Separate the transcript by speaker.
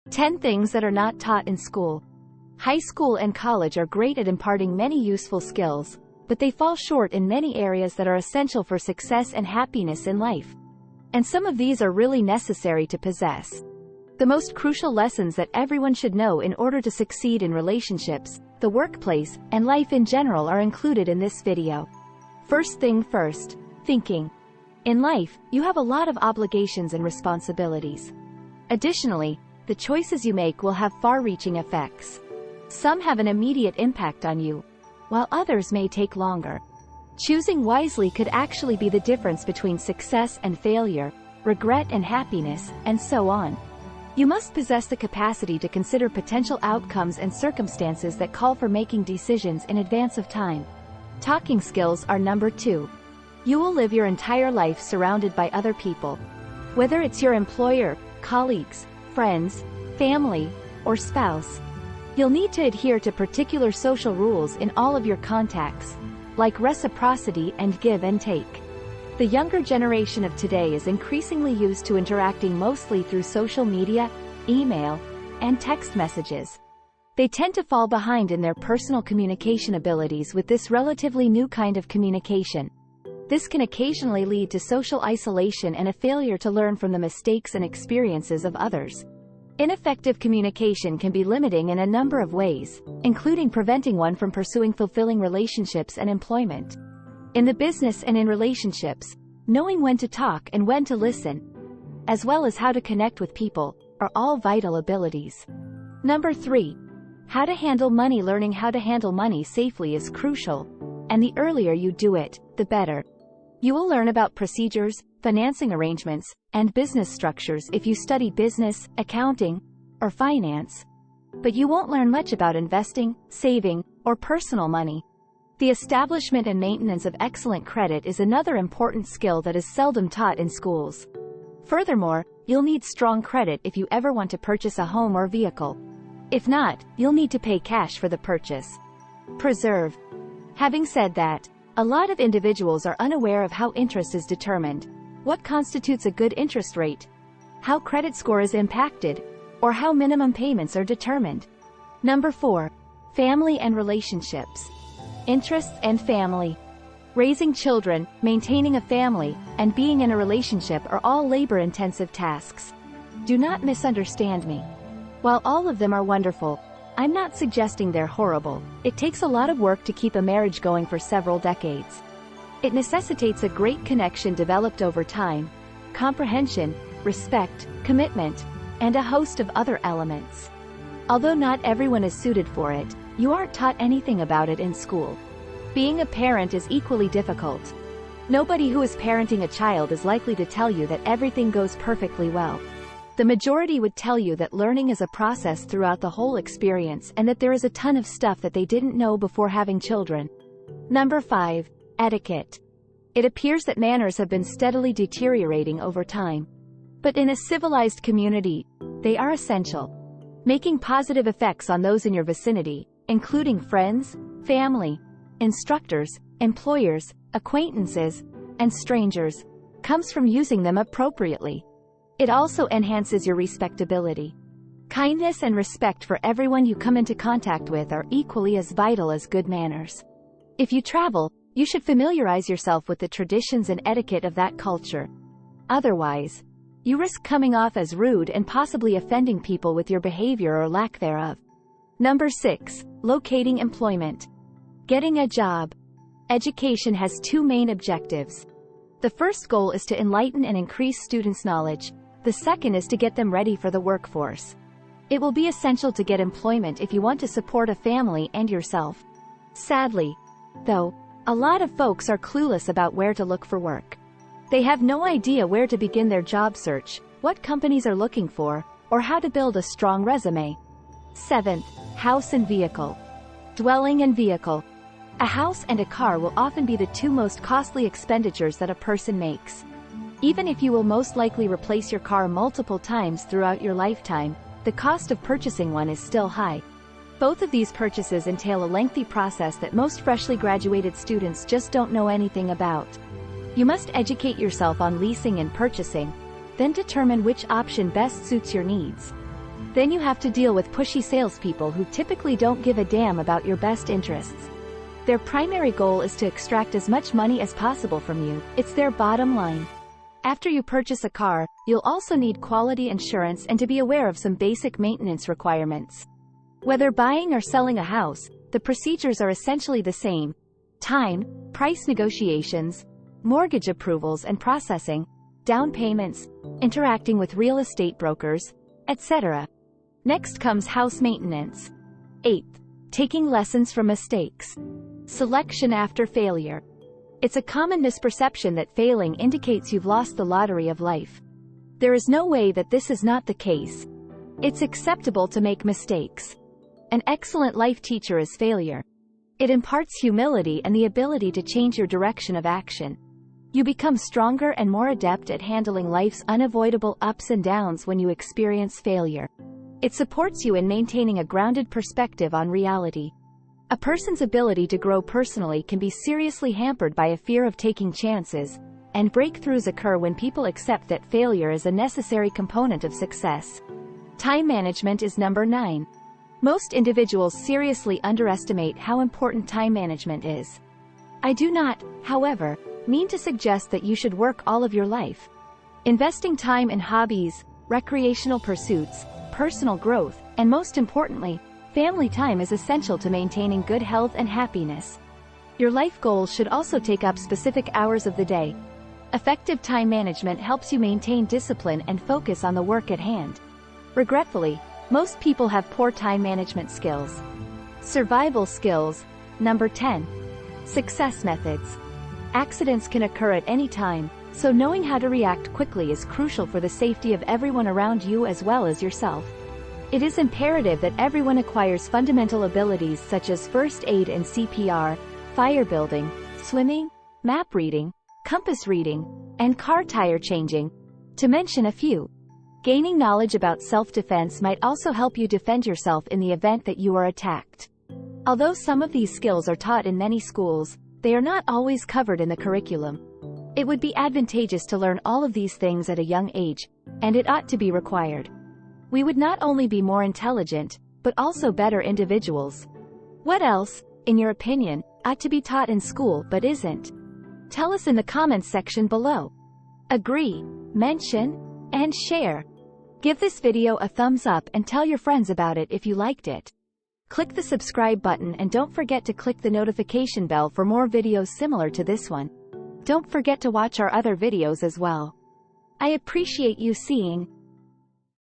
Speaker 1: 10 things that are not taught in school. High school and college are great at imparting many useful skills, but they fall short in many areas that are essential for success and happiness in life. And some of these are really necessary to possess. The most crucial lessons that everyone should know in order to succeed in relationships, the workplace, and life in general are included in this video. First thing first, thinking. In life, you have a lot of obligations and responsibilities. Additionally, the choices you make will have far-reaching effects. Some have an immediate impact on you, while others may take longer. Choosing wisely could actually be the difference between success and failure, regret and happiness, and so on. You must possess the capacity to consider potential outcomes and circumstances that call for making decisions in advance of time. Talking skills are number 2. You will live your entire life surrounded by other people. Whether it's your employer, colleagues, friends, family, or spouse, you'll need to adhere to particular social rules in all of your contacts, like reciprocity and give and take. The younger generation of today is increasingly used to interacting mostly through social media, email, and text messages. They tend to fall behind in their personal communication abilities with this relatively new kind of communication. This can occasionally lead to social isolation and a failure to learn from the mistakes and experiences of others. Ineffective communication can be limiting in a number of ways, including preventing one from pursuing fulfilling relationships and employment. In the business and in relationships, knowing when to talk and when to listen, as well as how to connect with people, are all vital abilities. Number 3. How to handle money. Learning how to handle money safely is crucial, and the earlier you do it, the better. You will learn about procedures, financing arrangements, and business structures if you study business, accounting, or finance. But you won't learn much about investing, saving, or personal money. The establishment and maintenance of excellent credit is another important skill that is seldom taught in schools. Furthermore, you'll need strong credit if you ever want to purchase a home or vehicle. If not, you'll need to pay cash for the purchase. Preserve. Having said that, a lot of individuals are unaware of how interest is determined, what constitutes a good interest rate, how credit score is impacted, or how minimum payments are determined. Number 4. Family and relationships. Interests and family. Raising children, maintaining a family, and being in a relationship are all labor-intensive tasks. Do not misunderstand me. While all of them are wonderful, I'm not suggesting they're horrible. It takes a lot of work to keep a marriage going for several decades. It necessitates a great connection developed over time, comprehension, respect, commitment, and a host of other elements. Although not everyone is suited for it, you aren't taught anything about it in school. Being a parent is equally difficult. Nobody who is parenting a child is likely to tell you that everything goes perfectly well. The majority would tell you that learning is a process throughout the whole experience and that there is a ton of stuff that they didn't know before having children. Number 5. Etiquette. It appears that manners have been steadily deteriorating over time. But in a civilized community, they are essential. Making positive effects on those in your vicinity, including friends, family, instructors, employers, acquaintances, and strangers, comes from using them appropriately. It also enhances your respectability. Kindness and respect for everyone you come into contact with are equally as vital as good manners. If you travel, you should familiarize yourself with the traditions and etiquette of that culture. Otherwise, you risk coming off as rude and possibly offending people with your behavior or lack thereof. Number 6. Locating employment. Getting a job. Education has 2 main objectives. The first goal is to enlighten and increase students' knowledge. The second is to get them ready for the workforce. It will be essential to get employment if you want to support a family and yourself. Sadly, though, a lot of folks are clueless about where to look for work. They have no idea where to begin their job search, what companies are looking for, or how to build a strong resume. 7th, house and vehicle. Dwelling and vehicle. A house and a car will often be the 2 most costly expenditures that a person makes. Even if you will most likely replace your car multiple times throughout your lifetime, the cost of purchasing one is still high. Both of these purchases entail a lengthy process that most freshly graduated students just don't know anything about. You must educate yourself on leasing and purchasing, then determine which option best suits your needs. Then you have to deal with pushy salespeople who typically don't give a damn about your best interests. Their primary goal is to extract as much money as possible from you. It's their bottom line. After you purchase a car, you'll also need quality insurance and to be aware of some basic maintenance requirements. Whether buying or selling a house, the procedures are essentially the same. Time, price negotiations, mortgage approvals and processing, down payments, interacting with real estate brokers, etc. Next comes house maintenance. 8th, taking lessons from mistakes. Selection after failure. It's a common misperception that failing indicates you've lost the lottery of life. There is no way that this is not the case. It's acceptable to make mistakes. An excellent life teacher is failure. It imparts humility and the ability to change your direction of action. You become stronger and more adept at handling life's unavoidable ups and downs when you experience failure. It supports you in maintaining a grounded perspective on reality. A person's ability to grow personally can be seriously hampered by a fear of taking chances, and breakthroughs occur when people accept that failure is a necessary component of success. Time management is number 9. Most individuals seriously underestimate how important time management is. I do not, however, mean to suggest that you should work all of your life. Investing time in hobbies, recreational pursuits, personal growth, and most importantly, family time is essential to maintaining good health and happiness. Your life goals should also take up specific hours of the day. Effective time management helps you maintain discipline and focus on the work at hand. Regretfully, most people have poor time management skills. Survival skills. Number 10. Success methods. Accidents can occur at any time, so knowing how to react quickly is crucial for the safety of everyone around you as well as yourself. It is imperative that everyone acquires fundamental abilities such as first aid and CPR, fire building, swimming, map reading, compass reading, and car tire changing, to mention a few. Gaining knowledge about self-defense might also help you defend yourself in the event that you are attacked. Although some of these skills are taught in many schools, they are not always covered in the curriculum. It would be advantageous to learn all of these things at a young age, and it ought to be required. We would not only be more intelligent, but also better individuals. What else, in your opinion, ought to be taught in school but isn't? Tell us in the comments section below. Agree, mention, and share. Give this video a thumbs up and tell your friends about it if you liked it. Click the subscribe button and don't forget to click the notification bell for more videos similar to this one. Don't forget to watch our other videos as well. I appreciate you seeing